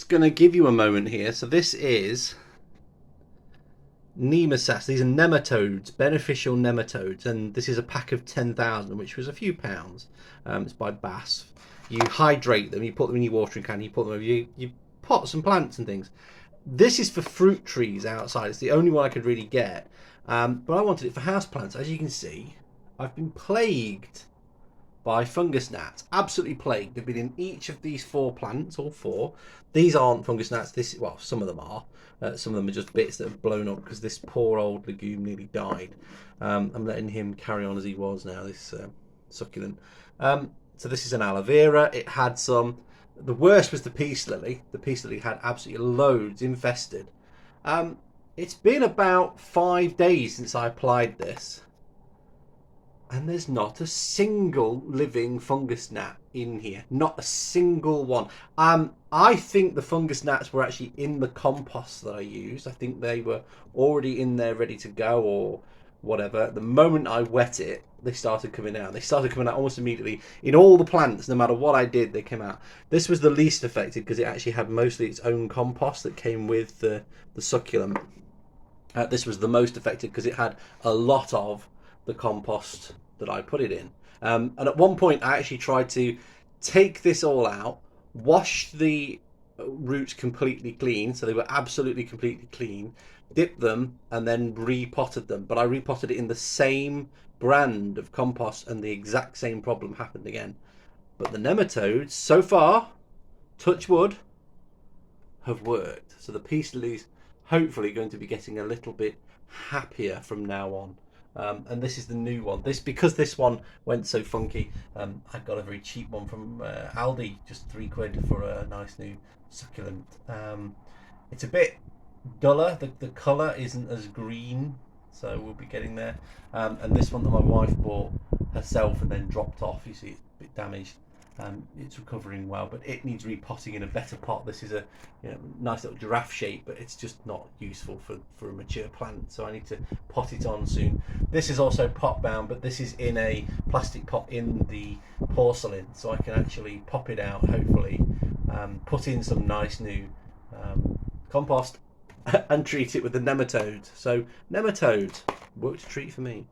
just going to give you a moment here. So this is Nematodes. These are nematodes, beneficial nematodes, and this is a pack of 10,000, which was a few pounds. It's by Bass. You hydrate them, you put them in your watering can, you put them over your pots and plants and things. This is for fruit trees outside. It's the only one I could really get, but I wanted it for house plants. As you can see, I've been plagued by fungus gnats, absolutely plagued. They've been in each of these 4 plants, all 4. These aren't fungus gnats. Well, some of them are. Some of them are just bits that have blown up because this poor old legume nearly died. I'm letting him carry on as he was now, this succulent. So this is an aloe vera. It had some. The worst was the peace lily. The peace lily had absolutely loads infested. It's been about 5 days since I applied this, and there's not a single living fungus gnat in here. Not a single one. I think the fungus gnats were actually in the compost that I used. I think they were already in there ready to go or whatever. The moment I wet it, they started coming out. They started coming out almost immediately. In all the plants, no matter what I did, they came out. This was the least affected because it actually had mostly its own compost that came with the succulent. This was the most affected because it had a lot of the compost that I put it in. And at one point I actually tried to take this all out, wash the roots completely clean, so they were absolutely completely clean, dip them and then repotted them. But I repotted it in the same brand of compost and the exact same problem happened again. But the nematodes, so far, touch wood, have worked. So the peace lilies hopefully going to be getting a little bit happier from now on. And this is the new one. Because this one went so funky, I got a very cheap one from Aldi, just £3 for a nice new succulent. It's a bit duller. The colour isn't as green, so we'll be getting there. And this one that my wife bought herself and then dropped off. You see, it's a bit damaged. It's recovering well, but it needs repotting in a better pot. This is a nice little giraffe shape, but it's just not useful for a mature plant, so I need to pot it on soon. This is also pot bound, but this is in a plastic pot in the porcelain, so I can actually pop it out, hopefully, put in some nice new compost and treat it with the nematodes. So nematodes worked a treat for me.